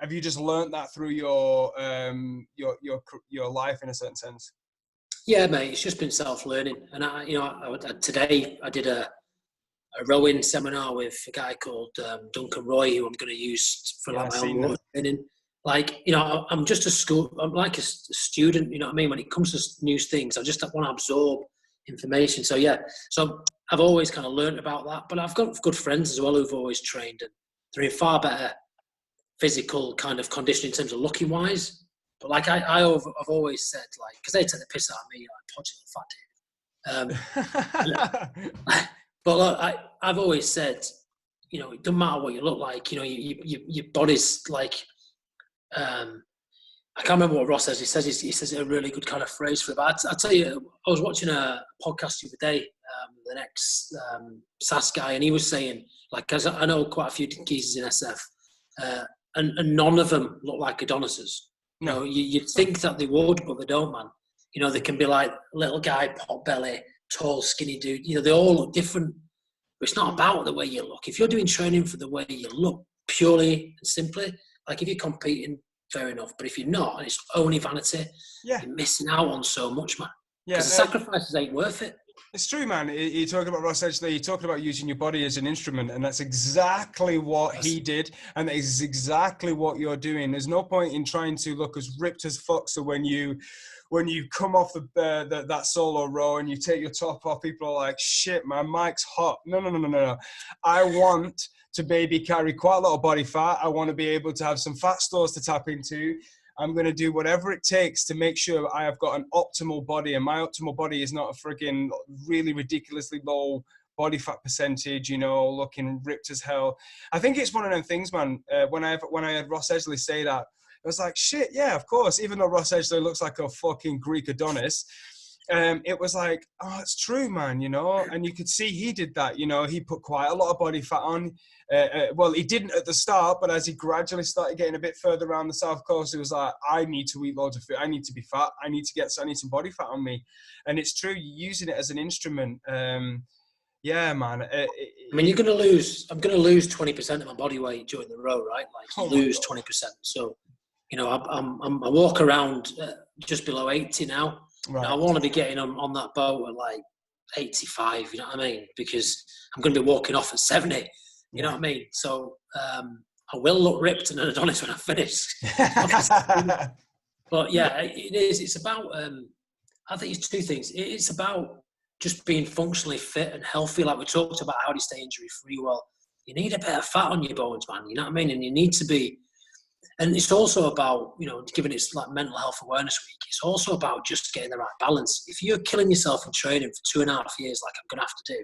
S1: Have you just learned that through your life in a certain sense?
S2: Yeah, mate, it's just been self-learning. And today I did a rowing seminar with a guy called Duncan Roy, who I'm going to use for like my own water training. Like, you know, I'm like a student, you know what I mean? When it comes to new things, I just want to absorb information. So yeah, so I've always kind of learned about that, but I've got good friends as well who've always trained, and they're in far better physical kind of condition in terms of looking wise. But like I've always said, like, because they take the piss out of me, like fat dude. But like, I've always said, you know, it doesn't matter what you look like. You know, your body's like. I can't remember what Ross says. He says a really good kind of phrase for it. But I tell you, I was watching a podcast the other day, the next SAS guy, and he was saying, like, cause I know quite a few geezers in SF, and none of them look like Adonises. No. You know, you'd think that they would, but they don't, man. You know, they can be like little guy, pot belly, tall, skinny dude. You know, they all look different. But it's not about the way you look. If you're doing training for the way you look, purely and simply, like if you're competing, fair enough. But if you're not, and it's only vanity, you're missing out on so much, man. Yeah, because the sacrifices ain't worth it.
S1: It's true, man. You're talking about Ross Edgley, you're talking about using your body as an instrument, and that's exactly what he did, and that is exactly what you're doing. There's no point in trying to look as ripped as fuck, so when you come off that solo row and you take your top off, people are like, shit, my mic's hot. No. I want to maybe carry quite a lot of body fat. I want to be able to have some fat stores to tap into. I'm going to do whatever it takes to make sure I have got an optimal body, and my optimal body is not a friggin' really ridiculously low body fat percentage, you know, looking ripped as hell. I think it's one of them things, man. When I had Ross Edgley say that, I was like, shit, yeah, of course. Even though Ross Edgley looks like a fucking Greek Adonis, it was like, oh, it's true, man, you know. And you could see he did that, you know. He put quite a lot of body fat on. Well, he didn't at the start, but as he gradually started getting a bit further around the South Coast, he was like, I need to eat loads of food. I need to be fat. I need some body fat on me. And it's true, you're using it as an instrument. Yeah, man.
S2: I mean, I'm going to lose 20% of my body weight during the row, right? Like, lose 20%. So, you know, I walk around just below 80 now. Right. Now, I want to be getting on that boat at like 85, you know what I mean? Because I'm going to be walking off at 70, you know what I mean? So I will look ripped and Adonis when I finish. But yeah, it is. It's about, I think it's two things. It's about just being functionally fit and healthy. Like we talked about, how to stay injury free. Well, you need a bit of fat on your bones, man. You know what I mean? And you need to be, and it's also about, you know, given it's like Mental Health Awareness Week, it's also about just getting the right balance. If you're killing yourself in training for 2.5 years, like I'm going to have to do,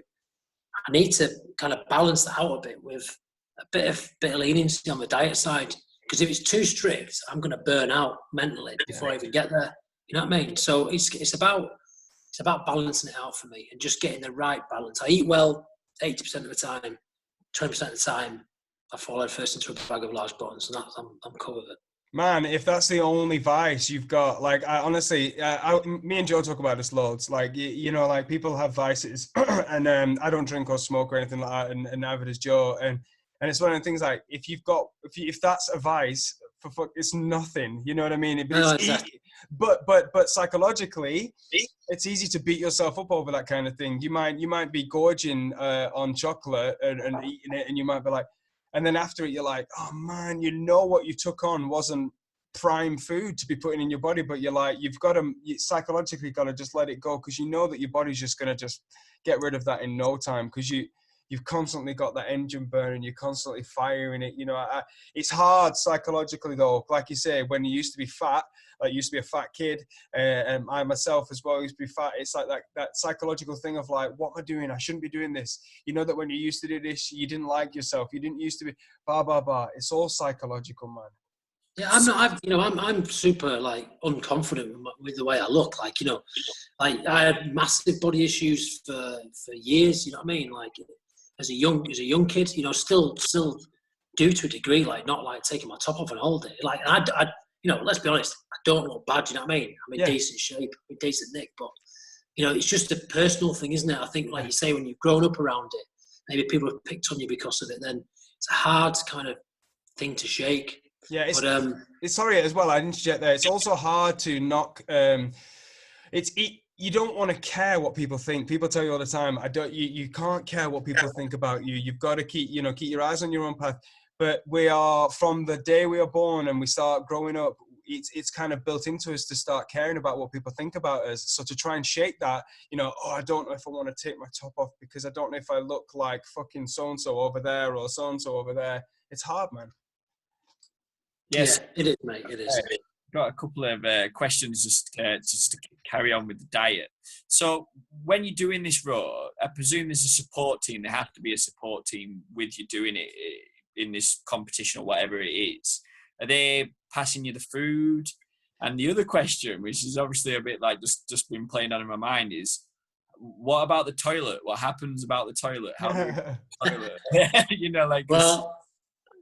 S2: I need to kind of balance that out a bit with a bit of leniency on the diet side. Because if it's too strict, I'm going to burn out mentally before I even get there. You know what I mean? So it's about balancing it out for me and just getting the right balance. I eat well 80% of the time, 20% of the time I fall head first into a bag of large buttons, and I'm cool with it.
S1: Man, if that's the only vice you've got, like, I honestly, me and Joe talk about this loads. Like, you know, like people have vices, and I don't drink or smoke or anything like that, and neither does Joe. And it's one of the things, like, if that's a vice, for fuck, it's nothing. You know what I mean? Exactly. But psychologically, it's easy to beat yourself up over that kind of thing. You might be gorging on chocolate and eating it, and you might be like. And then after it, you're like, oh man, you know what you took on wasn't prime food to be putting in your body, but you're like, you psychologically got to just let it go, because you know that your body's just going to just get rid of that in no time, because you've constantly got that engine burning, you're constantly firing it. You know, it's hard psychologically though. Like you say, when you used to be fat, like used to be a fat kid, and I myself as well used to be fat. It's like that psychological thing of like, what am I doing? I shouldn't be doing this. You know that when you used to do this, you didn't like yourself. You didn't used to be blah blah blah. It's all psychological, man.
S2: Yeah, I'm super like unconfident with the way I look. Like, you know, like I had massive body issues for years. You know what I mean? Like as a young kid, you know, still do to a degree. Like not like taking my top off and all day. Like I you know, let's be honest, I don't look bad, you know what I mean? I'm in decent shape, I'm in decent nick, but, you know, it's just a personal thing, isn't it? I think, like you say, when you've grown up around it, maybe people have picked on you because of it, then it's a hard kind of thing to shake.
S1: Yeah, it's sorry as well, I didn't interject there. It's also hard to knock, you don't want to care what people think. People tell you all the time, you can't care what people think about you. You've got to keep your eyes on your own path. But we are, from the day we are born and we start growing up, it's kind of built into us to start caring about what people think about us. So to try and shake that, you know, oh, I don't know if I want to take my top off because I don't know if I look like fucking so-and-so over there or so-and-so over there. It's hard, man.
S2: Yes, it is, mate. It is.
S3: Got a couple of questions just to carry on with the diet. So when you're doing this row, I presume there's a support team. There has to be a support team with you doing it in this competition or whatever it is. Are they passing you the food? And the other question, which is obviously a bit like just been playing on in my mind, is what about the toilet? What happens about the toilet? How do the toilet? You know, like,
S2: well,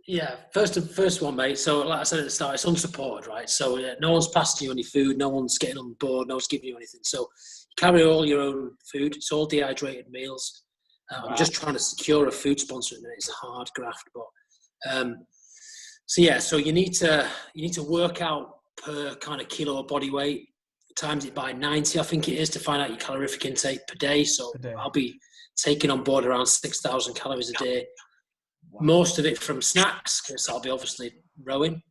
S2: yeah, first one, mate. So like I said at the start, it's unsupported, right? So no one's passing you any food, no one's getting on board, no one's giving you anything. So you carry all your own food. It's all dehydrated meals. I'm just trying to secure a food sponsor, and it's a hard graft, but so you need to work out per kind of kilo of body weight, times it by 90, I think it is, to find out your calorific intake per day. So I'll be taking on board around 6,000 calories a day. Wow. Most of it from snacks, because I'll be obviously rowing,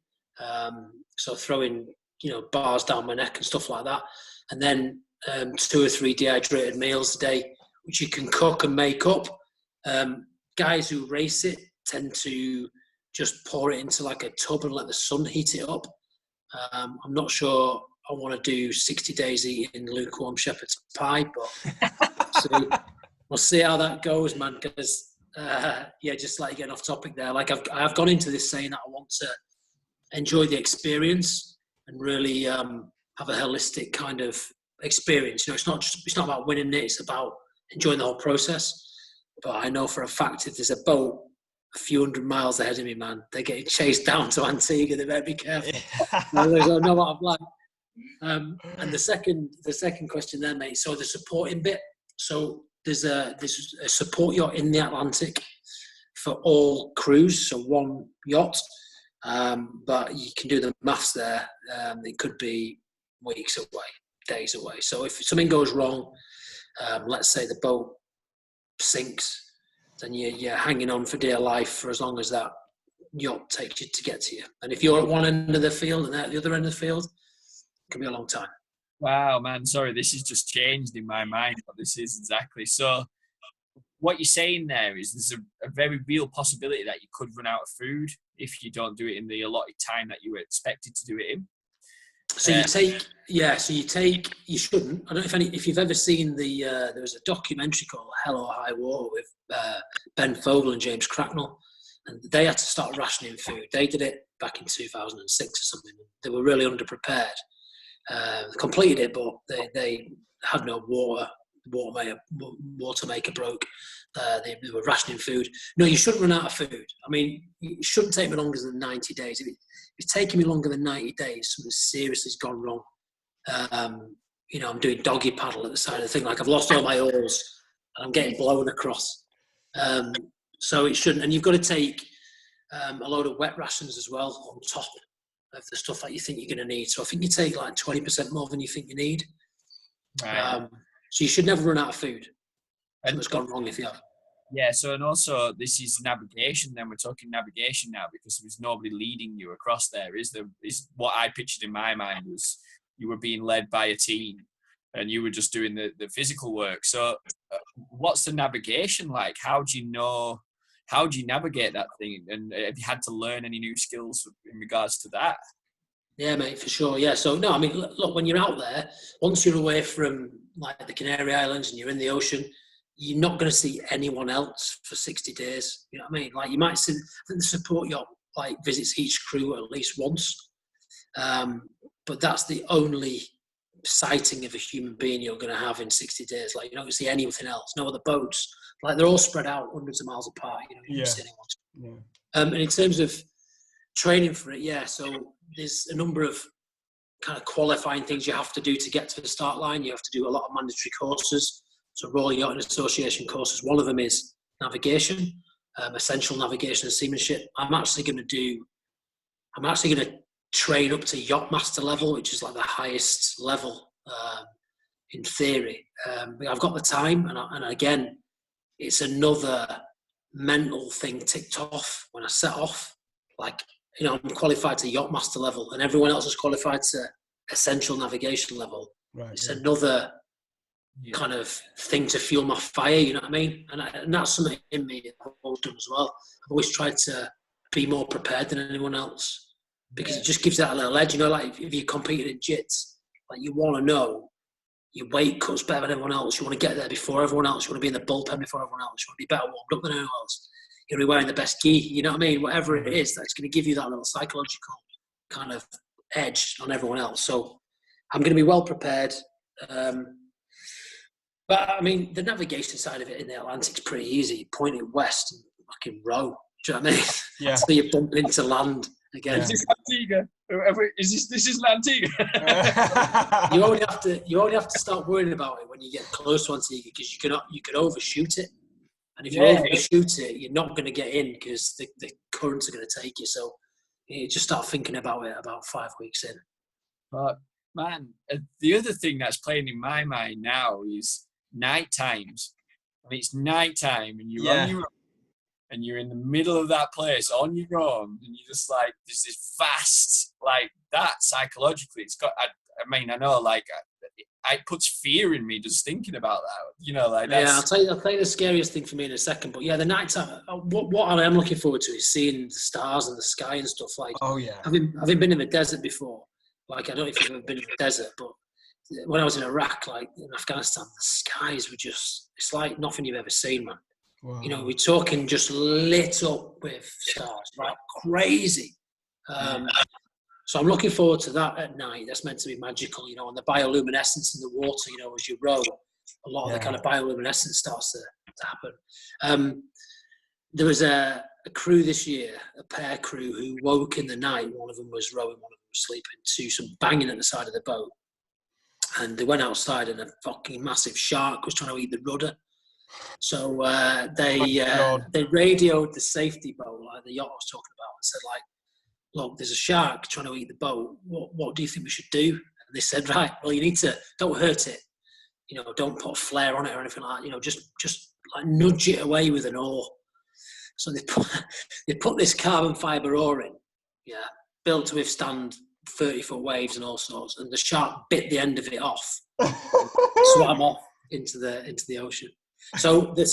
S2: so throwing, you know, bars down my neck and stuff like that, and then 2 or 3 dehydrated meals a day, which you can cook and make up. Guys who race it tend to just pour it into like a tub and let the sun heat it up. I'm not sure I want to do 60 days eating lukewarm shepherd's pie, but we'll see how that goes, man. Because just like getting off topic there, like I've gone into this saying that I want to enjoy the experience and really have a holistic kind of experience. You know, it's not about winning it. It's about enjoying the whole process. But I know for a fact, if there's a boat a few hundred miles ahead of me, man, they're getting chased down to Antigua. They better be careful. Otherwise, I know what I'm like. And the second question there, mate. So the supporting bit. So there's a support yacht in the Atlantic for all crews, so one yacht. But you can do the maths there. It could be weeks away, days away. So if something goes wrong, let's say the boat sinks, then you're hanging on for dear life for as long as that yacht takes you to get to you. And if you're at one end of the field and they're at the other end of the field, it can be a long time.
S3: Wow, man. Sorry, this has just changed in my mind what this is exactly. So what you're saying there is there's a very real possibility that you could run out of food if you don't do it in the allotted time that you were expected to do it in.
S2: So you shouldn't. I don't know if you've ever seen there was a documentary called Hell or High Water with Ben Fogle and James Cracknell, and they had to start rationing food. They did it back in 2006 or something. They were really underprepared. Completed it, but they had no water. Water maker broke. They were rationing food. No, you shouldn't run out of food. I mean, it shouldn't take me longer than 90 days. If it's taking me longer than 90 days, something seriously has gone wrong. I'm doing doggy paddle at the side of the thing. Like I've lost all my oars and I'm getting blown across. So it shouldn't. And you've got to take a load of wet rations as well on top of the stuff that you think you're going to need. So I think you take like 20% more than you think you need.
S3: Right.
S2: So you should never run out of food. And it's gone wrong if you have.
S3: Yeah, so and also this is navigation. Then we're talking navigation now because there's nobody leading you across there. Is what I pictured in my mind was you were being led by a team and you were just doing the physical work. So what's the navigation like? How do you navigate that thing? And have you had to learn any new skills in regards to that?
S2: Yeah, mate, for sure. Yeah. So, no, I mean, look, when you're out there, once you're away from like the Canary Islands and you're in the ocean, you're not going to see anyone else for 60 days. You know what I mean? Like you might see, I think the support yacht like visits each crew at least once. But that's the only sighting of a human being you're going to have in 60 days. Like, you're not going to see anything else. No other boats. Like, they're all spread out hundreds of miles apart. You know, you don't see anyone. Yeah. And in terms of training for it, yeah, so there's a number of kind of qualifying things you have to do to get to the start line. You have to do a lot of mandatory courses. So Royal Yachting Association courses. One of them is navigation, essential navigation and seamanship. I'm actually going to train up to yacht master level, which is like the highest level in theory. I've got the time, and again, it's another mental thing ticked off when I set off. Like, you know, I'm qualified to yacht master level, and everyone else is qualified to essential navigation level. Right, it's another kind of thing to fuel my fire, you know what I mean? And that's something in me I've always done as well. I've always tried to be more prepared than anyone else because it just gives that a little edge. You know, like if you competed in jits, like you want to know your weight cuts better than everyone else. You want to get there before everyone else. You want to be in the bullpen before everyone else. You want to be better warmed up than anyone else. You want to be wearing the best gi. You know what I mean? Whatever it is, that's going to give you that little psychological kind of edge on everyone else. So I'm going to be well prepared. But I mean, the navigation side of it in the Atlantic's pretty easy. You point it west and fucking row. Do you know what I mean? Yeah. So you bump into land again.
S3: Is this Antigua? This is Antigua?
S2: You only have to start worrying about it when you get close to Antigua because you can overshoot it, and if you overshoot it, you're not going to get in because the currents are going to take you. So you just start thinking about it about 5 weeks in.
S3: But man, the other thing that's playing in my mind now is night times. I mean, it's night time and you're on your own and you're in the middle of that place on your own and you're just like, there's this vast, like that psychologically, it's got, I mean, I know like it puts fear in me just thinking about that, you know, like that's...
S2: Yeah, I'll tell you the scariest thing for me in a second, but yeah, the night time, what I am looking forward to is seeing the stars and the sky and stuff like, having been in the desert before, like I don't know if you've ever been in the desert, but when I was in Iraq, like in Afghanistan, the skies were just, it's like nothing you've ever seen, man. Wow. You know, we're talking just lit up with stars, like crazy. So I'm looking forward to that at night. That's meant to be magical, you know, and the bioluminescence in the water, you know, as you row, a lot of the kind of bioluminescence starts to happen. There was a crew this year, a pair crew, who woke in the night. One of them was rowing, one of them was sleeping, to some banging at the side of the boat. And they went outside and a fucking massive shark was trying to eat the rudder. So they radioed the safety boat, like the yacht I was talking about, and said, like, look, there's a shark trying to eat the boat. What do you think we should do? And they said, right, well, you need to, don't hurt it. You know, don't put a flare on it or anything like that. You know, just like nudge it away with an oar. So they put this carbon fibre oar in, built to withstand 30-foot waves and all sorts. And the shark bit the end of it off, and swam off into the ocean. So the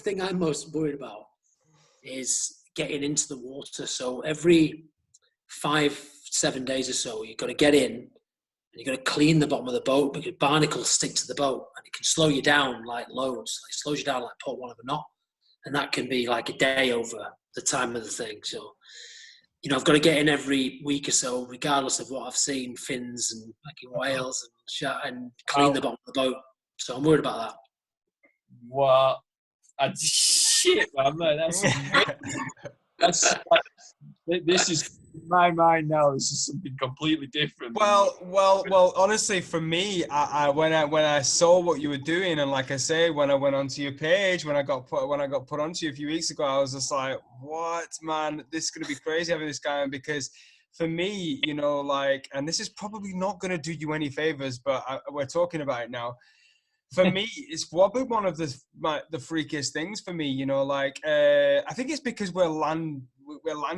S2: thing I'm most worried about is getting into the water. So every 5-7 days or so, you've got to get in and you've got to clean the bottom of the boat, because barnacles stick to the boat and it can slow you down like loads. Like, it slows you down like port one of a knot. And that can be like a day over the time of the thing. So, you know, I've got to get in every week or so, regardless of what I've seen, fins and fucking whales and clean the bottom of the boat. So I'm worried about that.
S3: What? Shit, man. This is in my mind now. This is something completely different.
S1: Well. Honestly, for me, when I saw what you were doing, and like I say, when I went onto your page, when I got put onto you a few weeks ago, I was just like, what, man? This is gonna be crazy having this guy on, because for me, you know, like, and this is probably not gonna do you any favors, but we're talking about it now. For me, it's probably one of the freakiest things for me, you know, like, I think it's because we're land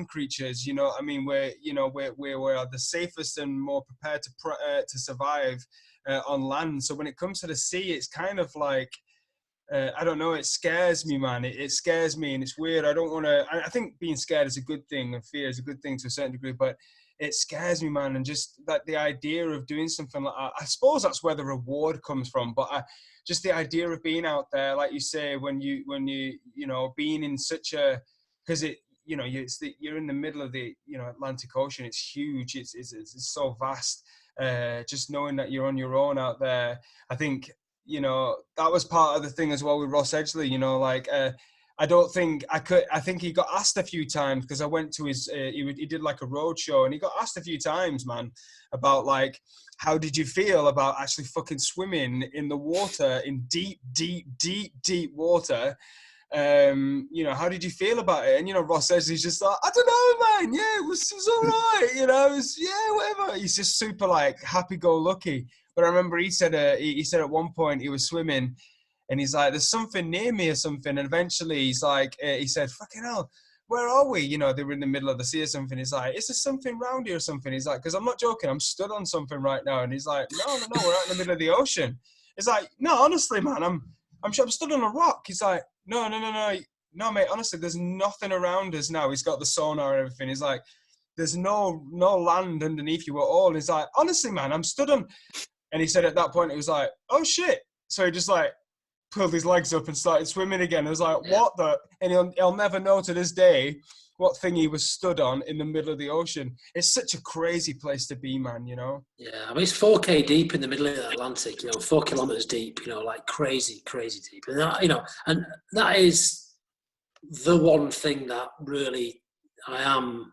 S1: creatures, you know. I mean, we're the safest and more prepared to survive on land. So when it comes to the sea, it's kind of like, I don't know, it scares me, man. It scares me, and it's weird. I don't want to, I think being scared is a good thing, and fear is a good thing to a certain degree, but it scares me, man. And just that the idea of doing something like that, I suppose that's where the reward comes from, but just the idea of being out there, like you say, when you know, being in such a, because it, you know, you're in the middle of the, you know, Atlantic Ocean. It's huge. It's so vast. Just knowing that you're on your own out there, I think, you know, that was part of the thing as well with Ross Edgley. You know, like, I don't think I could. I think he got asked a few times, because I went to his. He did like a road show, and he got asked a few times, man, about like, how did you feel about actually fucking swimming in the water, in deep water? You know, how did you feel about it? And, you know, Ross says he's just like, I don't know, man. Yeah, it was all right. You know, whatever. He's just super like happy-go-lucky. But I remember he said at one point he was swimming, and he's like, there's something near me or something. And eventually he's like, he said, fucking hell, where are we? You know, they were in the middle of the sea or something. He's like, is there something round here or something? He's like, because I'm not joking, I'm stood on something right now. And he's like, no, we're out in the middle of the ocean. It's like, no, honestly, man, I'm stood on a rock. He's like, no, mate, honestly, there's nothing around us now. He's got the sonar and everything. He's like, there's no land underneath you at all. And he's like, honestly, man, I'm stood on. And he said at that point, it was like, oh shit. So he just like pulled his legs up and started swimming again. It was like, what the? And he'll never know to this day what thing he was stood on in the middle of the ocean. It's such a crazy place to be, man, you know?
S2: Yeah, I mean, it's 4K deep in the middle of the Atlantic, you know, 4 kilometers deep, you know, like crazy deep. And that, you know, and that is the one thing that really I am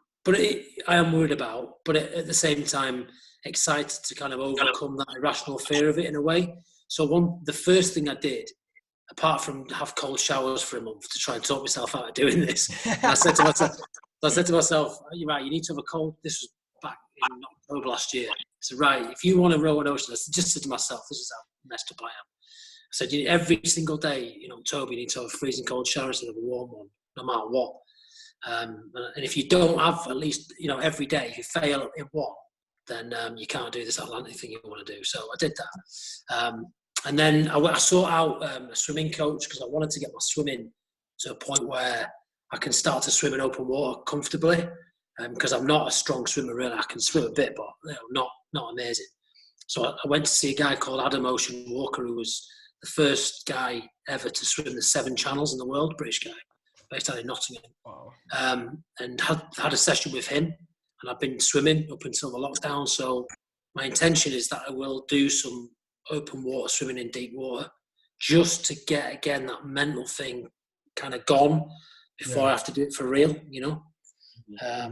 S2: worried about, but at the same time, excited to kind of overcome that irrational fear of it in a way. So the first thing I did, apart from have cold showers for a month to try and talk myself out of doing this, I said to myself, you're right, you need to have a cold. This was back in October last year. So right, if you want to row an ocean, I just said to myself, this is how messed up I am. I said, every single day in October, you need to have a freezing cold shower instead of a warm one, no matter what. And if you don't have at least, you know, every day, if you fail in one, then you can't do this Atlantic thing you want to do. So I did that. And then I sought out a swimming coach, because I wanted to get my swimming to a point where I can start to swim in open water comfortably. Because I'm not a strong swimmer, really. I can swim a bit, but you know, not amazing. So I went to see a guy called Adam Ocean Walker, who was the first guy ever to swim the 7 channels in the world, British guy, based out in Nottingham.
S1: Wow.
S2: And had a session with him. and I've been swimming up until the lockdown. So my intention is that I will do some open water swimming in deep water, just to get again that mental thing kind of gone before I have to do it for real. I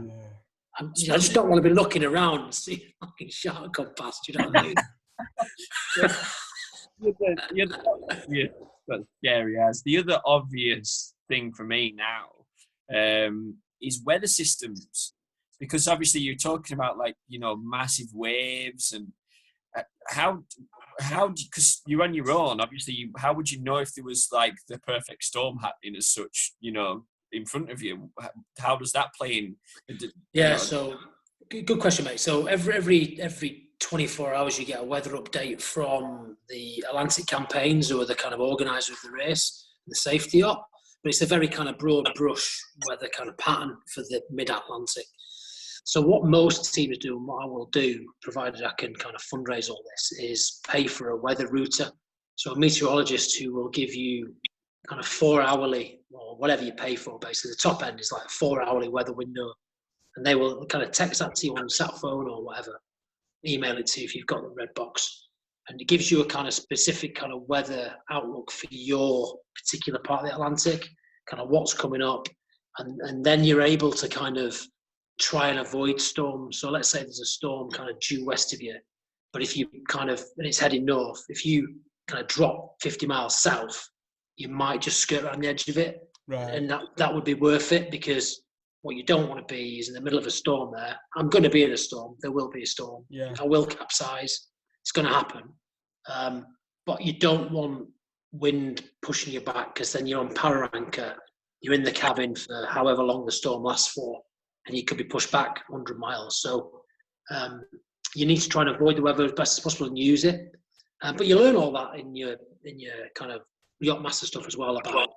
S2: just don't want to be looking around and see a fucking shark come past. You know what I mean?
S3: The other obvious thing for me now is weather systems, because obviously you're talking about massive waves, and how because you're on your own, obviously how would you know if there was like the perfect storm happening as such, in front of you? How does that play in?
S2: So good question, mate. So every 24 hours you get a weather update from the Atlantic campaigns, who are the kind of organizer of the race, the safety op, but it's a very kind of broad brush weather kind of pattern for the mid-Atlantic. So what most teams do, and what I will do, provided I can kind of fundraise all this, is pay for a weather router. So a meteorologist who will give you kind of 4 hourly, or whatever you pay for, basically. The top end is like 4 hourly weather window. And they will kind of text that to you on a sat phone or whatever, email it to you if you've got the red box. And it gives you a kind of specific kind of weather outlook for your particular part of the Atlantic, kind of what's coming up. And then you're able to kind of try and avoid storms. So let's say there's a storm kind of due west of you, but if you kind of, and it's heading north, if you kind of drop 50 miles south, you might just skirt around the edge of it.
S1: Right.
S2: And that would be worth it, because what you don't want to be is in the middle of a storm there. I'm going to be in a storm. There will be a storm.
S1: Yeah.
S2: I will capsize. It's going to happen. But you don't want wind pushing you back, because then you're on power anchor. You're in the cabin for however long the storm lasts for, and you could be pushed back 100 miles. So you need to try and avoid the weather as best as possible and use it. But you learn all that in your kind of yacht master stuff as well, about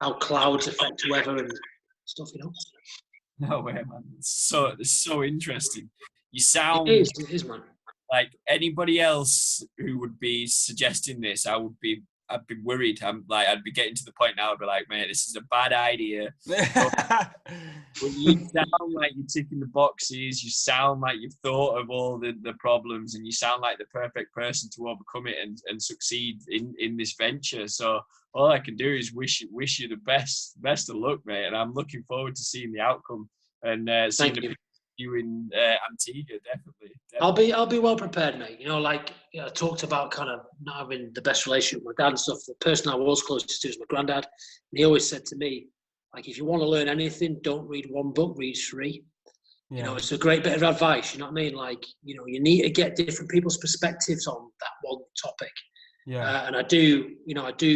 S2: how clouds affect weather and stuff,
S3: No way, man. It's so interesting. You sound
S2: it is, man.
S3: Like anybody else who would be suggesting this, I'd be worried. I'd be getting to the point now. I'd be like, man, this is a bad idea. But you sound like you're ticking the boxes. You sound like you've thought of all the problems, and you sound like the perfect person to overcome it and succeed in this venture. So all I can do is wish you the best of luck, mate. And I'm looking forward to seeing the outcome and seeing you in Antigua, definitely.
S2: I'll be well prepared, mate. I talked about kind of not having the best relationship with my dad and stuff. The person I was closest to is my granddad, and he always said to me, like, if you want to learn anything, don't read one book, read 3.
S1: Yeah.
S2: It's a great bit of advice. You know what I mean? Like, you need to get different people's perspectives on that one topic.
S1: Yeah.
S2: And I do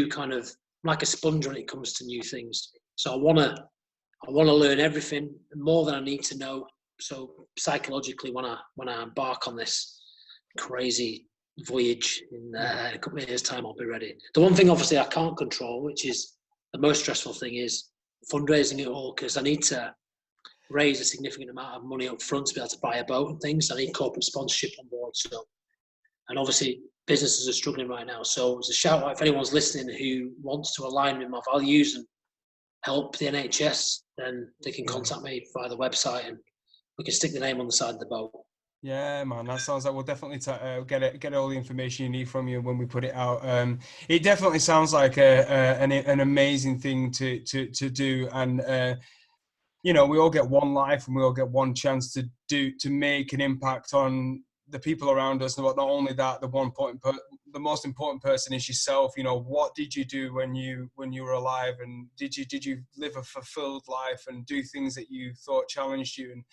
S2: kind of, I'm like a sponge when it comes to new things. So I want to learn everything, more than I need to know. So psychologically, when I embark on this crazy voyage in a couple of years' time, I'll be ready. The one thing, obviously, I can't control, which is the most stressful thing, is fundraising it all, because I need to raise a significant amount of money up front to be able to buy a boat and things. I need corporate sponsorship on board. So, and obviously, businesses are struggling right now. So it's a shout out if anyone's listening who wants to align with my values and help the NHS, then they can contact me via the website, and we can stick the name on the side of the boat.
S1: Yeah, man, that sounds like we'll definitely get all the information you need from you when we put it out. It definitely sounds like an amazing thing to do, and we all get one life and we all get one chance to make an impact on the people around us. But not only that, the most important person is yourself. What did you do when you were alive, and did you live a fulfilled life and do things that you thought challenged you? And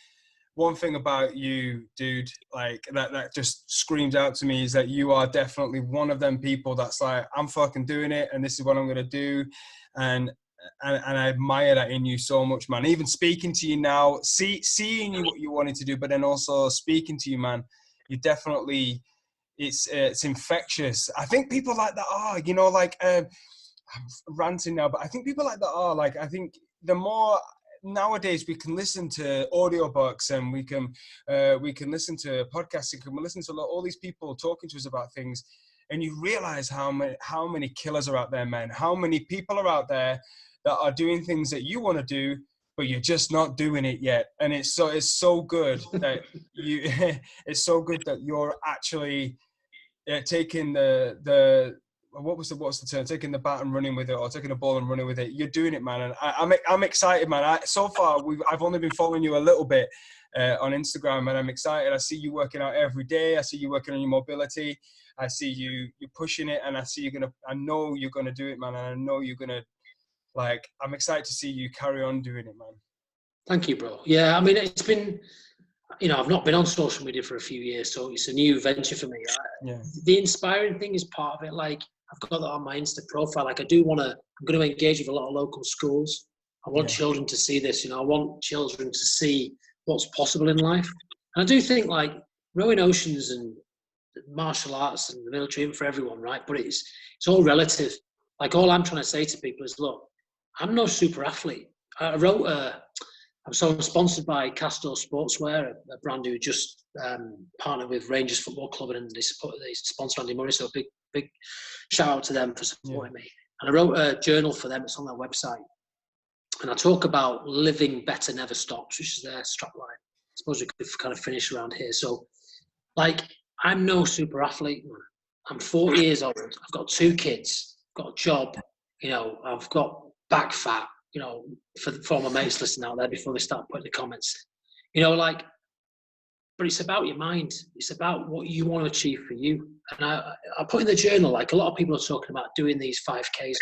S1: one thing about you, dude, like that just screams out to me, is that you are definitely one of them people that's like, I'm fucking doing it, and this is what I'm gonna do, and I admire that in you so much, man. Even speaking to you now, seeing you what you wanted to do, but then also speaking to you, man, you definitely, it's infectious. I think people like that I'm ranting now, but I think people like that I think the more nowadays we can listen to audiobooks, and we can listen to podcasts, and we can listen to all these people talking to us about things, and you realize how many killers are out there, man. How many people are out there that are doing things that you want to do, but you're just not doing it yet. And it's so good that it's so good that you're actually taking what's the term? Taking the bat and running with it, or taking the ball and running with it. You're doing it, man, and I'm excited, man. So far, I've only been following you a little bit on Instagram, and I'm excited. I see you working out every day. I see you working on your mobility. I see you're pushing it, and I know you're gonna do it, man. And I know you're gonna, like, I'm excited to see you carry on doing it, man.
S2: Thank you, bro. Yeah, I mean, it's been, I've not been on social media for a few years, so it's a new venture for me.
S1: Yeah.
S2: The inspiring thing is part of it. Like, I've got that on my Insta profile. Like, I'm going to engage with a lot of local schools. I want children to see this. I want children to see what's possible in life. And I do think, like, rowing oceans and martial arts and the military isn't for everyone, right? But it's all relative. Like, all I'm trying to say to people is, look, I'm no super athlete. I'm sponsored by Castor Sportswear, a brand who just partnered with Rangers Football Club, and they sponsor Andy Murray. So a big shout out to them for supporting me. And I wrote a journal for them. It's on their website. And I talk about living better never stops, which is their strapline. I suppose we could kind of finish around here. So, like, I'm no super athlete. I'm 40 years old. I've got 2 kids. I've got a job. I've got back fat. For my mates listening out there before they start putting the comments, but it's about your mind. It's about what you want to achieve for you. And I put in the journal, like, a lot of people are talking about doing these 5Ks.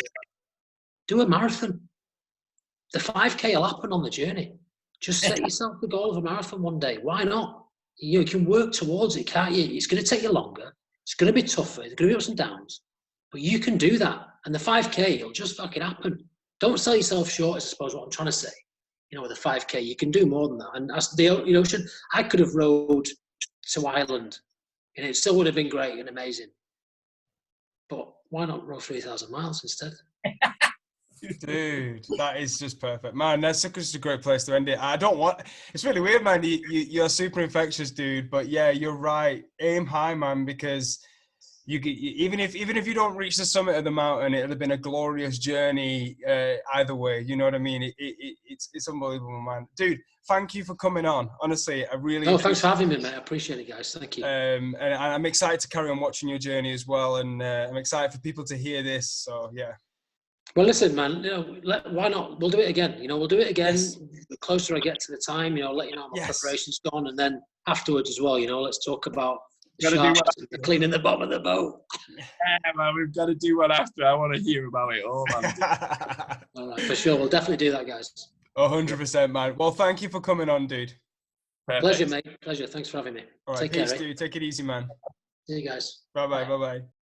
S2: Do a marathon. The 5K will happen on the journey. Just set yourself the goal of a marathon one day. Why not? You can work towards it, can't you? It's going to take you longer. It's going to be tougher. There's going to be ups and downs. But you can do that. And the 5K will just fucking happen. Don't sell yourself short, I suppose, what I'm trying to say. With a 5K, you can do more than that. And as the ocean, I could have rowed to Ireland, and it still would have been great and amazing. But why not row 3,000 miles instead?
S1: Dude, that is just perfect, man. That's just a great place to end it. It's really weird, man. You're super infectious, dude. But yeah, you're right. Aim high, man, because even if you don't reach the summit of the mountain, it'll have been a glorious journey either way. You know what I mean? It's unbelievable, man. Dude, thank you for coming on. Honestly, I really.
S2: Oh, thanks for having me, mate. I appreciate it, guys. Thank you.
S1: And I'm excited to carry on watching your journey as well, and I'm excited for people to hear this. So yeah.
S2: Well, listen, man. Why not? We'll do it again. We'll do it again.
S1: Yes.
S2: The closer I get to the time, I'll let you know how my preparation's gone, and then afterwards as well. Let's talk about cleaning the bottom of the boat.
S3: Yeah, man, we've got to do one after. I want to hear about it all, man.
S2: All right, for sure. We'll definitely do that, guys.
S1: 100%, man. Well, thank you for coming on, dude.
S3: Perfect.
S2: Pleasure, mate. Pleasure. Thanks for having me.
S1: All right,
S2: Take
S1: peace,
S2: care,
S1: dude. Take it easy, man.
S2: See you guys.
S1: Bye-bye. Bye-bye.